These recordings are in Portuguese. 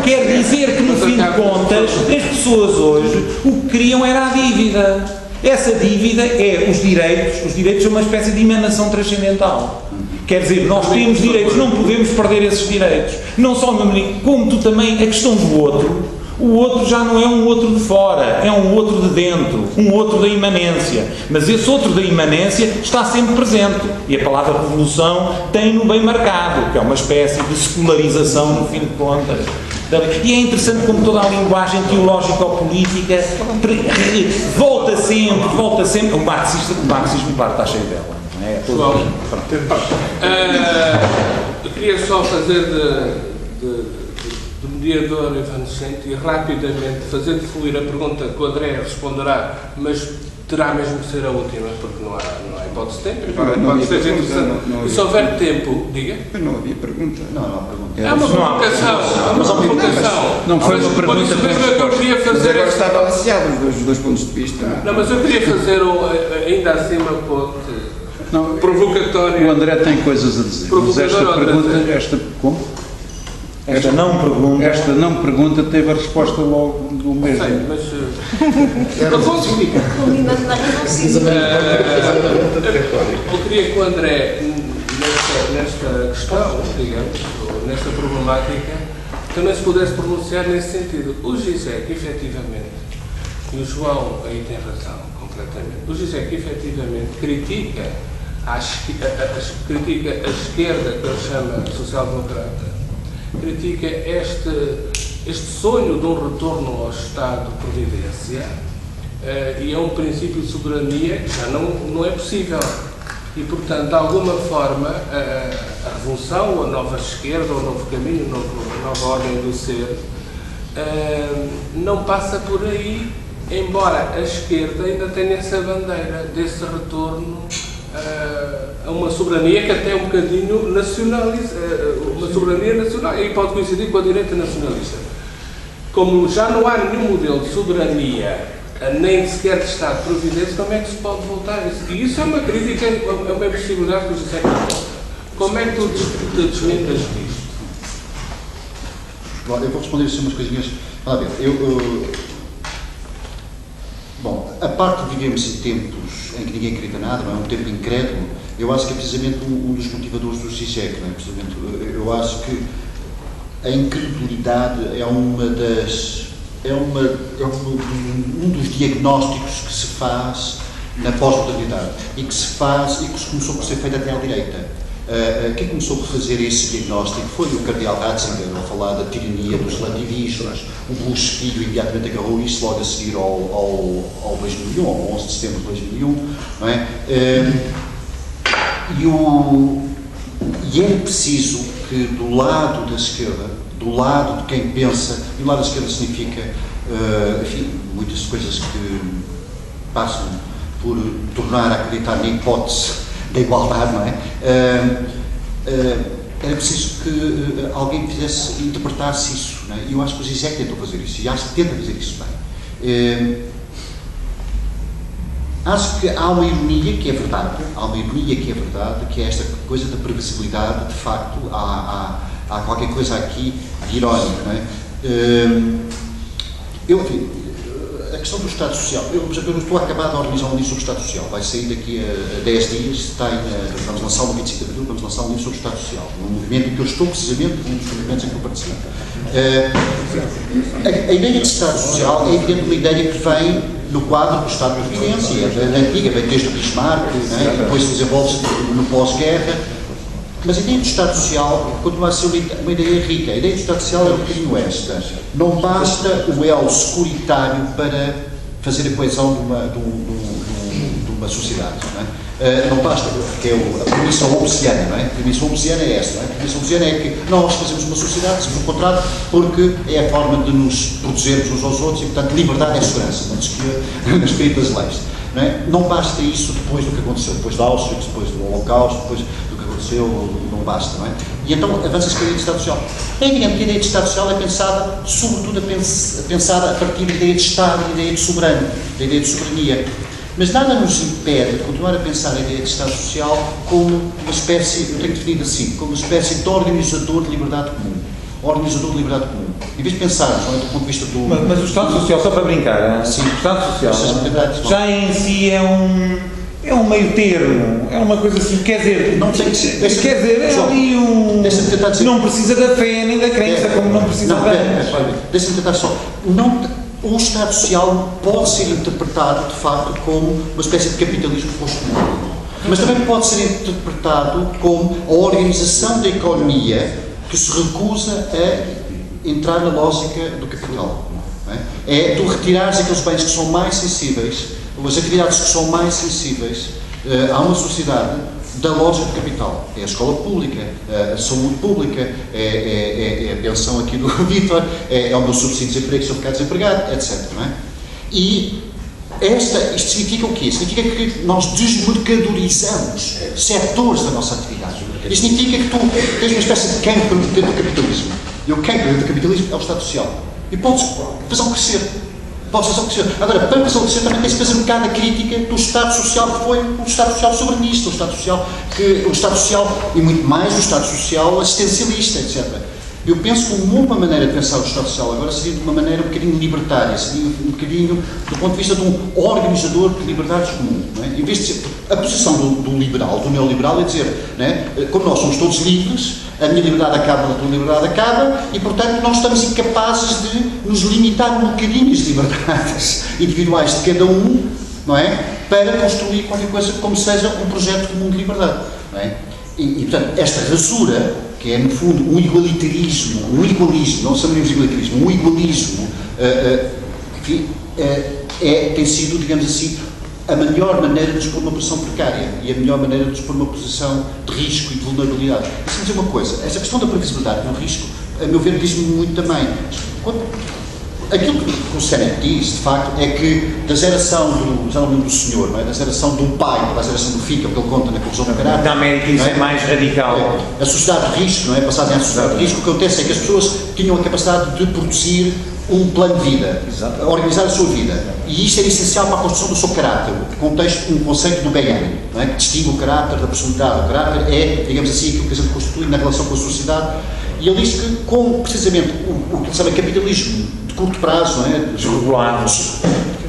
Quer dizer que, no fim de contas, as pessoas hoje o que queriam era a dívida. Essa dívida é os direitos são uma espécie de emanação transcendental. Quer dizer, nós temos direitos, não podemos perder esses direitos. Não só o meu menino, como tu também, a questão do outro. O outro já não é um outro de fora, é um outro de dentro, um outro da imanência. Mas esse outro da imanência está sempre presente. E a palavra revolução tem-no bem marcado, que é uma espécie de secularização, no fim de contas. E é interessante como toda a linguagem teológico-política volta sempre. O marxismo, claro, está cheio dela. Não é? Eu queria só fazer de mediador evanescente e rapidamente fazer fluir a pergunta que o André responderá, mas terá mesmo que ser a última, porque não há hipótese de tempo. Pode ser interessante. E se houver tempo, diga. Mas não havia pergunta. Não há pergunta. É uma provocação. Não foi uma pergunta eu queria fazer. Mas agora está balanceado os dois pontos de vista. Não, mas eu queria fazer ainda assim uma ponte provocatória. O André tem coisas a dizer. Mas esta pergunta, como? Esta não pergunta teve a resposta logo do mesmo. Sei, mas... eu queria que o André, nesta questão, digamos, ou nesta problemática, também se pudesse pronunciar nesse sentido. O Gisek, efetivamente, e o João aí tem razão, completamente, o Gisek, efetivamente, critica a esquerda, que ele chama social-democrata, critica este sonho de um retorno ao Estado de Providência e é um princípio de soberania que já não é possível. E, portanto, de alguma forma, a revolução, a nova esquerda, o novo caminho, a nova ordem do ser, não passa por aí, embora a esquerda ainda tenha essa bandeira desse retorno a uma soberania que até é um bocadinho nacionalista, uma soberania nacional, e pode coincidir com a direita nacionalista. Como já não há nenhum modelo de soberania, nem sequer de Estado de Providência, como é que se pode voltar a isso? E isso é uma crítica, é uma impossibilidade que o José volta. Como é que tu desmentas disto? Eu vou responder assim umas coisinhas. Vá ver, bom, a parte de vivemos em tempos em que ninguém acredita nada, não é um tempo incrédulo, eu acho que é precisamente um dos motivadores do Zizek, não é? Precisamente, eu acho que a incredulidade é um dos diagnósticos que se faz na pós-modernidade e que se começou por ser feito até à direita. Quem começou por fazer esse diagnóstico foi o cardeal Ratzinger, ao falar da tirania dos relativistas. O Bush filho imediatamente agarrou isso logo a seguir ao 2001, ao 11 de setembro de 2001, não é? E é preciso que do lado da esquerda, do lado de quem pensa, e o lado da esquerda significa, enfim, muitas coisas que passam por tornar a acreditar na hipótese da igualdade, não é? Era preciso que alguém interpretasse isso, não é? E eu acho que o Zizek tentou fazer isso, e acho que tenta fazer isso bem. Acho que há uma ironia que é verdade, que é esta coisa da previsibilidade. De facto, há qualquer coisa aqui de irónico, não é? A questão do Estado Social, eu estou a acabar de organizar um livro sobre o Estado Social, vai sair daqui a 10 dias, vamos lançar no 25 de Abril, vamos lançar um livro sobre o Estado Social, num movimento em que eu estou precisamente, um dos movimentos em que eu participo. A ideia de Estado Social é evidente uma ideia que vem no quadro do Estado de Providência, é antiga, vem desde o Bismarck, né? Depois se desenvolve no pós-guerra. Mas a ideia do Estado Social continua a ser uma ideia rica. A ideia do Estado Social é um bocadinho esta. Não basta o elo securitário para fazer a coesão de uma sociedade. Não é? Não basta, que é a premissa hobbesiana, não é? A premissa hobbesiana é esta. Não é? A premissa hobbesiana é que nós fazemos uma sociedade, se for encontrado, porque é a forma de nos protegermos uns aos outros e, portanto, liberdade é segurança, não se esqueça nas escritas leis. Não é? Não basta isso depois do que aconteceu, depois de Auschwitz, depois do Holocausto, depois do que aconteceu, não basta, não é? E então avança-se com a ideia de Estado Social. É evidente que a ideia de Estado Social é pensada, sobretudo pensada a partir da ideia de Estado, da ideia de soberano, da ideia de soberania. Mas nada nos impede de continuar a pensar a ideia de Estado Social como uma espécie, eu tenho definido assim, como uma espécie de organizador de liberdade comum. organizador de liberdade comum. Em vez de pensarmos, não é, do ponto de vista do... Mas o Estado Social, só para brincar, Sim. o Estado Social Essas já em si é um meio termo, é uma coisa assim, quer dizer, não tem que ser. quer dizer, é João, ali deixa-me tentar dizer. não precisa da fé nem da crença, como não precisa da Deixa-me tentar só. O Estado Social pode ser interpretado, de facto, como uma espécie de capitalismo pós-comunista. Mas também pode ser interpretado como a organização da economia que se recusa a entrar na lógica do capital. Não é? É tu retirares aqueles bens que são mais sensíveis, as atividades que são mais sensíveis a uma sociedade da lógica do capital. É a escola pública, a saúde pública, é a pensão aqui do Vítor, é o meu subsídio de desemprego se eu ficar desempregado, etc. Não é? E isto significa o quê? Significa que nós desmercadorizamos setores da nossa atividade. Isto significa que tu tens uma espécie de cancro dentro do capitalismo. E o cancro dentro do capitalismo é o Estado Social. E podes fazê-lo crescer. Agora, para fazê-lo crescer também tens de fazer um bocado a crítica do Estado Social que foi o Estado Social soberanista, o Estado Social e muito mais o Estado Social assistencialista, etc. Eu penso que uma maneira de pensar o Estado Social agora seria de uma maneira um bocadinho libertária, seria um bocadinho do ponto de vista de um organizador de liberdades comuns. Não é? Em vez de ser, a posição do liberal, do neoliberal, é dizer, não é? Como nós somos todos livres, a minha liberdade acaba, a tua liberdade acaba, e portanto nós estamos incapazes de nos limitar um bocadinho as liberdades individuais de cada um, não é? Para construir qualquer coisa como seja um projeto comum de liberdade. Não é? E portanto, esta rasura, que é no fundo um igualismo, não chamaríamos de igualitarismo, um igualismo, tem sido, digamos assim, a melhor maneira de nos pôr numa posição precária e a melhor maneira de nos pôr numa posição de risco e de vulnerabilidade. Deixa-me dizer uma coisa, esta questão da previsibilidade do risco, a meu ver, diz-me muito também. Aquilo que o Séneca diz, de facto, é que da geração do senhor, não é? Da geração do pai, da geração do filho, que é o que ele conta na conclusão do caráter. Da América isso é mais radical. A sociedade de risco, não é? A passagem à sociedade de risco, o que acontece é que as pessoas tinham a capacidade de produzir um plano de vida, organizar a sua vida. E isto é essencial para a construção do seu caráter. Um conceito do Bayern, não é? Que distingue o caráter da personalidade. O caráter é, digamos assim, aquilo que a gente constitui na relação com a sociedade. E ele diz que, com precisamente o que se chama capitalismo de curto prazo, não é? Desregulados.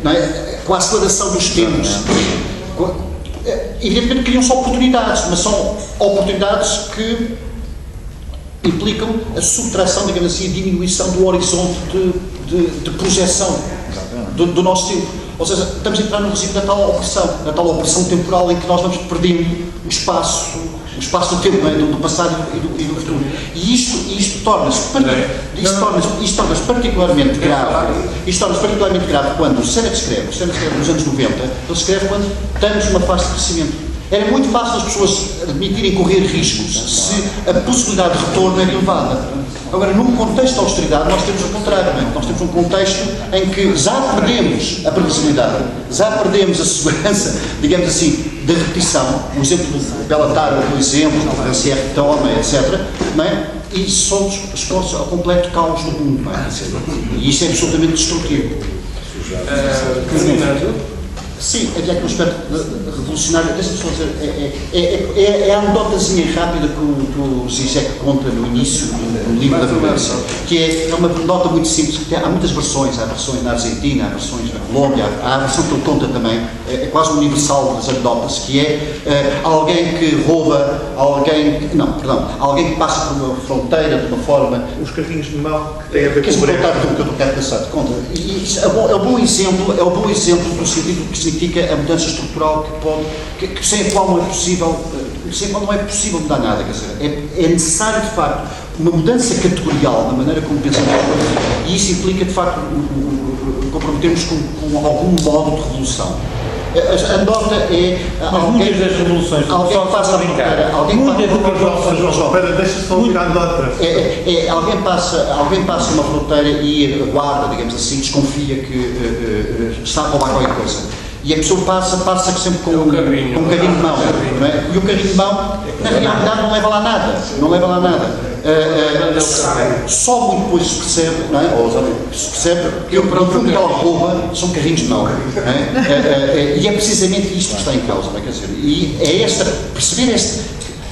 Não é? Com a aceleração dos tempos. Evidentemente criam-se oportunidades, mas são oportunidades que implicam a subtração, digamos assim, a diminuição do horizonte de projeção do nosso tempo. Ou seja, estamos a entrar no regime da tal opressão temporal em que nós vamos perdendo o espaço do tempo, não é? Do passado e do futuro. E isto torna-se particularmente grave. Isto torna-se particularmente grave quando o Séneca escreve nos anos 90, ele escreve quando estamos numa fase de crescimento. Era muito fácil as pessoas admitirem correr riscos se a possibilidade de retorno era elevada. Agora, num contexto de austeridade, nós temos o contrário, não é? Nós temos um contexto em que já perdemos a previsibilidade, já perdemos a segurança, digamos assim, da repetição. O exemplo do Bellatar, por exemplo, do Rancière Toma, etc. Não é? E somos expostos ao completo caos do mundo, não é? E isso é absolutamente destrutivo. Sim, havia aqui um aspecto revolucionário. Deixa-me só dizer, é a anedotazinha rápida que o Zizek conta no início do livro da violência, que é uma anedota muito simples, que há muitas versões, há versões na Argentina, há versões na Colômbia, há a versão que ele conta também, é quase universal das anedotas, que é alguém que rouba, alguém que passa por uma fronteira de uma forma... Os carrinhos de mão que têm a ver com o breve. Que eu quero pensar, conta. E isso é um bom exemplo do sentido que significa a mudança estrutural sem a qual não é possível mudar nada, quer dizer, é necessário de facto uma mudança categorial na maneira como pensamos as coisas, e isso implica de facto comprometermos com algum modo de revolução. A anedota é muitas das revoluções alguém que passa a brincar, deixa só virar anedota. Alguém passa uma fronteira e guarda, digamos assim, desconfia que está a roubar qualquer coisa. E a pessoa passa sempre com um carrinho de mão, não é? E o carrinho de mão, na realidade, não leva lá nada. Só muito depois se percebe, não é? Ou se percebe que o produto que ela rouba são carrinhos de mão, não é? E é precisamente isto que está em causa, não é? Quer dizer, e é perceber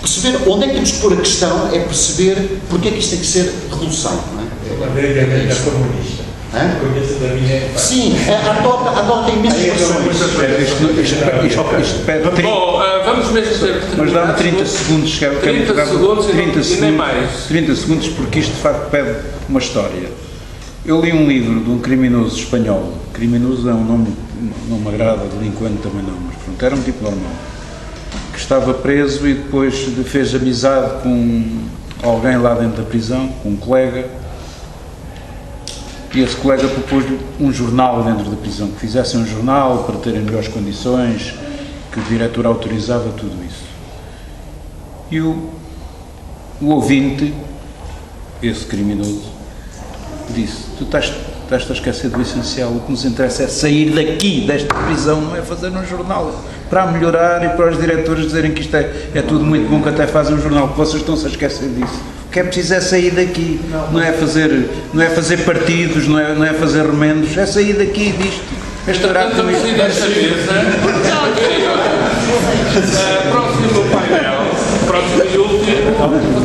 perceber onde é que temos que pôr a questão é perceber porque é que isto tem que ser revolução, não é? É comunista. Conheço da minha. Sim, a tem imensas versões. Isto pede Bom, vamos mesmo ter que mas dá-me terminar. 30 segundos, que é 30 segundos e nem mais. 30 segundos, porque isto de facto pede uma história. Eu li um livro de um criminoso espanhol. Criminoso é um nome, não me agrada, delinquente também não, mas pronto, era um tipo normal. Que estava preso e depois fez amizade com alguém lá dentro da prisão, com um colega. E esse colega propôs-lhe um jornal dentro da prisão, que fizessem um jornal para terem melhores condições, que o diretor autorizava tudo isso. E o ouvinte, esse criminoso, disse: tu estás a esquecer do essencial, o que nos interessa é sair daqui, desta prisão, não é fazer um jornal, para melhorar e para os diretores dizerem que isto é tudo muito bom, que até fazem um jornal, que vocês estão-se a esquecer disso. O que é preciso é sair daqui, não é fazer partidos, não é fazer remendos, é sair daqui disto. Entretanto, vamos sair desta mesa. Próximo painel, próximo e último.